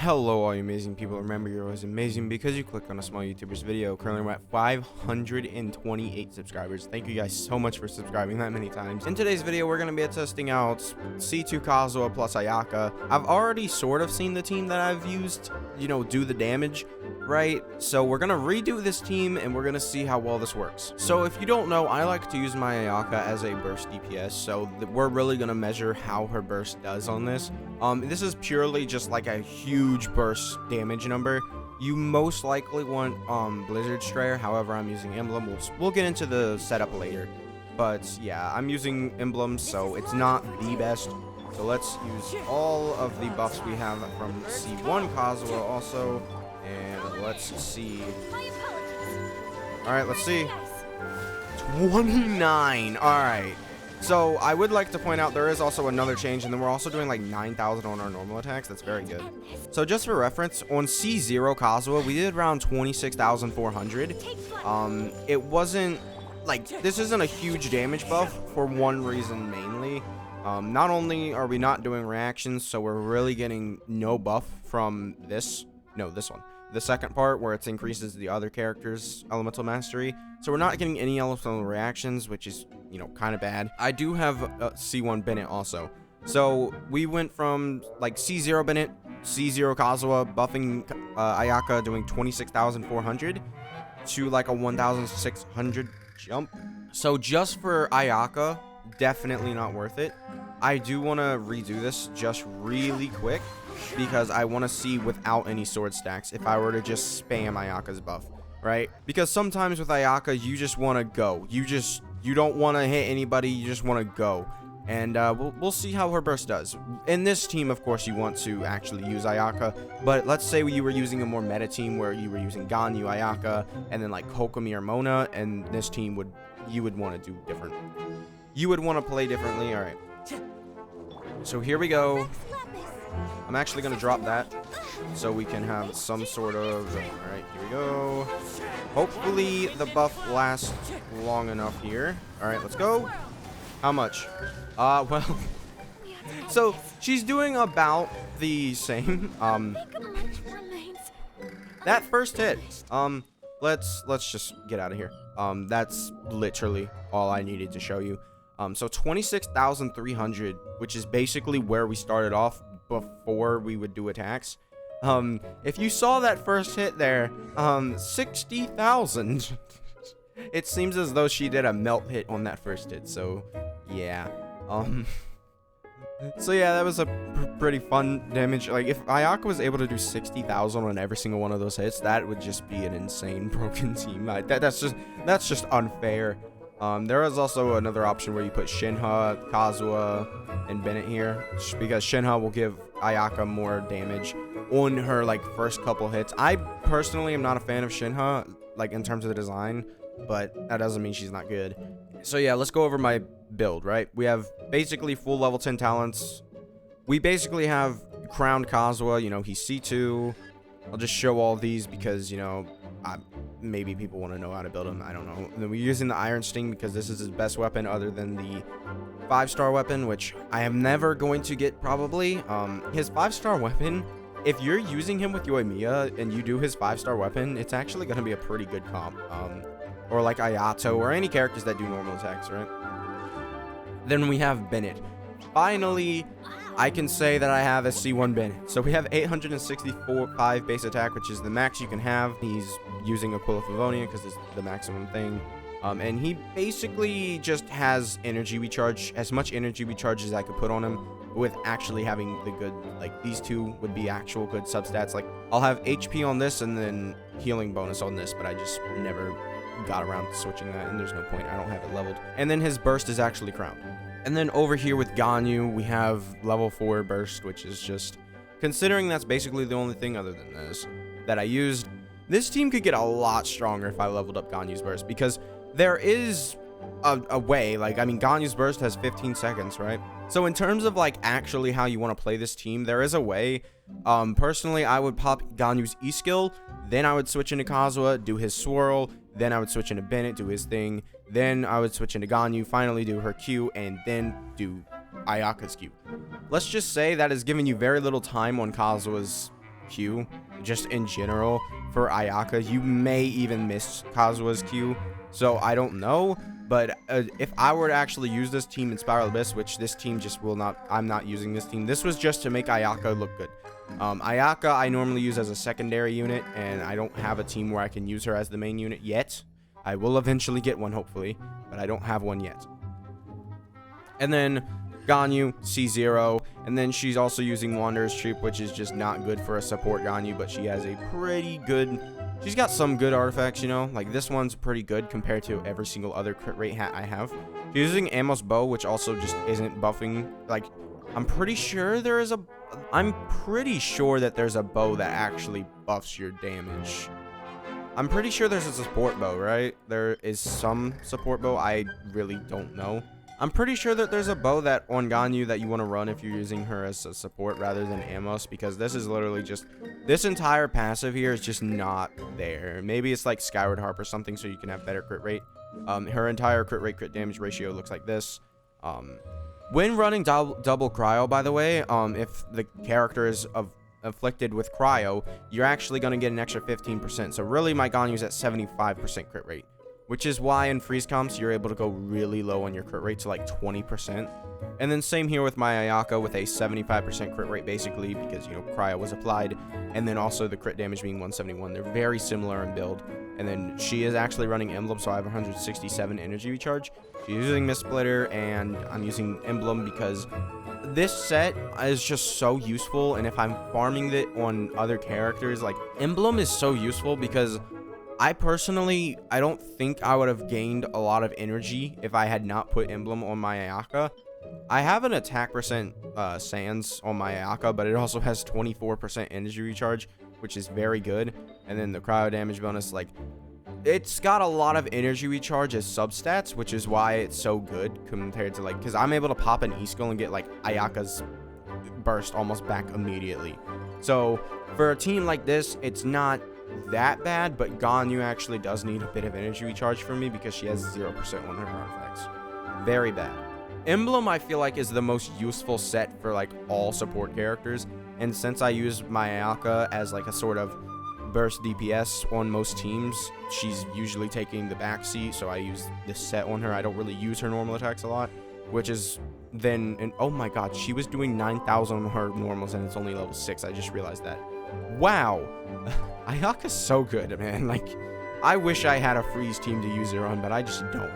Hello all you amazing people. Remember, you're always amazing because you clicked on a small YouTuber's video. Currently we're at 528 subscribers. Thank you guys so much for subscribing that many times. In today's video we're going to be testing out C2 Kazuha plus Ayaka. I've already sort of seen the team that I've used, do the damage, right? So we're going to redo this team and we're going to see how well this works. So if you don't know, I like to use my Ayaka as a burst DPS, so we're really going to measure how her burst does on this. This is purely just like a huge burst damage number. You most likely want Blizzard Strayer, however I'm using Emblem. We'll get into the setup later, but yeah, I'm using Emblem, so it's not the best. So let's use all of the buffs we have from C1 Kazuha also, and let's see. Alright, let's see. 29. Alright. So I would like to point out there is also another change, and then we're also doing like 9,000 on our normal attacks. That's very good. So just for reference, on C0 Kazuha, we did around 26,400. It wasn't like, this isn't a huge damage buff for one reason mainly. Not only are we not doing reactions, so we're really getting no buff from this one. The second part where it increases the other characters' elemental mastery. So we're not getting any elemental reactions, which is, kind of bad. I do have C1 Bennett also. So we went from like C0 Bennett, C0 Kazuha, buffing Ayaka, doing 26,400 to like a 1,600 jump. So just for Ayaka, definitely not worth it. I do want to redo this just really quick, because I want to see without any sword stacks if I were to just spam Ayaka's buff, right? Because sometimes with Ayaka, you just want to go. You don't want to hit anybody, you just want to go. And we'll see how her burst does. In this team, of course, you want to actually use Ayaka, but let's say you were using a more meta team where you were using Ganyu, Ayaka, and then like Kokomi or Mona, and this team you would want to do different. You would want to play differently. All right. So here we go. I'm actually going to drop that so we can have some sort of... Alright, here we go. Hopefully the buff lasts long enough here. Alright, let's go. How much? Well... So, she's doing about the same. That first hit. Let's just get out of here. That's literally all I needed to show you. So 26,300, which is basically where we started off before we would do attacks. If you saw that first hit there, 60,000. It seems as though she did a melt hit on that first hit, so yeah. So yeah, that was a pretty fun damage. Like, if Ayaka was able to do 60,000 on every single one of those hits, that would just be an insane broken team. That's just unfair. There is also another option where you put Shinha, Kazuha, and Bennett here, because Shinha will give Ayaka more damage on her like first couple hits. I personally am not a fan of Shinha, like in terms of the design, but that doesn't mean she's not good. So yeah, let's go over my build, right? We have basically full level 10 talents. We basically have crowned Kazuha, he's C2. I'll just show all these because, maybe people want to know how to build him. I don't know. And then we're using the Iron Sting because this is his best weapon other than the 5-star weapon, which I am never going to get probably. His 5-star weapon, if you're using him with Yoimiya and you do his 5-star weapon, it's actually going to be a pretty good comp. Or like Ayato or any characters that do normal attacks, right? Then we have Bennett. Finally, I can say that I have a C1 Bennett. So we have 864.5 base attack, which is the max you can have. He's using Aquila Favonia because it's the maximum thing. And he basically just has energy recharge, as much energy recharge as I could put on him, with actually having the good, like these two would be actual good substats. Like, I'll have HP on this and then healing bonus on this, but I just never got around to switching that, and there's no point. I don't have it leveled. And then his burst is actually crowned. And then over here with Ganyu, we have level 4 burst, which is just, considering that's basically the only thing other than this that I used, this team could get a lot stronger if I leveled up Ganyu's burst, because there is a way, like, I mean, Ganyu's burst has 15 seconds, right? So in terms of like actually how you want to play this team, there is a way. Personally, I would pop Ganyu's E skill, then I would switch into Kazuha, do his swirl, then I would switch into Bennett, do his thing, then I would switch into Ganyu, finally do her Q, and then do Ayaka's Q. Let's just say that is giving you very little time on Kazuha's Q, just in general, for Ayaka. You may even miss Kazuha's Q, so I don't know. But if I were to actually use this team in Spiral Abyss, which this team just will not, I'm not using this team. This was just to make Ayaka look good. Ayaka I normally use as a secondary unit, and I don't have a team where I can use her as the main unit yet. I will eventually get one, hopefully, but I don't have one yet. And then Ganyu, C0, and then she's also using Wanderer's Troop, which is just not good for a support Ganyu, but she has a pretty good, she's got some good artifacts, you know, like this one's pretty good compared to every single other crit rate hat I have. She's using Amos Bow, which also just isn't buffing, like, I'm pretty sure that there's a bow that actually buffs your damage. I'm pretty sure there's a support bow, right? There is some support bow, I really don't know. I'm pretty sure that there's a bow that on Ganyu that you want to run if you're using her as a support rather than Amos, because this is literally just, this entire passive here is just not there. Maybe it's like Skyward Harp or something so you can have better crit rate. Her entire crit rate, crit damage ratio looks like this. When running double cryo, by the way, if the character is afflicted with cryo, you're actually going to get an extra 15%. So really my Ganyu's at 75% crit rate, which is why in freeze comps you're able to go really low on your crit rate to like 20%. And then same here with my Ayaka with a 75% crit rate basically, because, you know, cryo was applied, and then also the crit damage being 171. They're very similar in build. And then she is actually running Emblem, so I have 167 energy recharge. She's using Mist Splitter, and I'm using Emblem because this set is just so useful. And if I'm farming it on other characters, like, Emblem is so useful because I personally, I don't think I would have gained a lot of energy if I had not put Emblem on my Ayaka. I have an attack percent Sans on my Ayaka, but it also has 24% energy recharge, which is very good. And then the cryo damage bonus, like, it's got a lot of energy recharge as substats, which is why it's so good compared to, like, because I'm able to pop an E-Skill and get, like, Ayaka's burst almost back immediately. So for a team like this, it's not that bad, but Ganyu actually does need a bit of energy recharge from me because she has 0% on her artifacts. Very bad. Emblem, I feel like, is the most useful set for, like, all support characters, and since I use my Ayaka as, like, a sort of burst DPS on most teams, she's usually taking the backseat, so I use this set on her. I don't really use her normal attacks a lot, which is then, and oh my god, she was doing 9,000 on her normals, and it's only level 6. I just realized that. Wow. Ayaka's so good, man. Like, I wish I had a freeze team to use her on, but I just don't.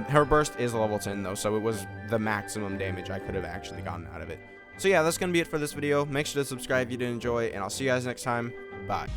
Her burst is level 10 though, so it was the maximum damage I could have actually gotten out of it. So yeah, that's gonna be it for this video. Make sure to subscribe if you did enjoy, and I'll see you guys next time. Bye.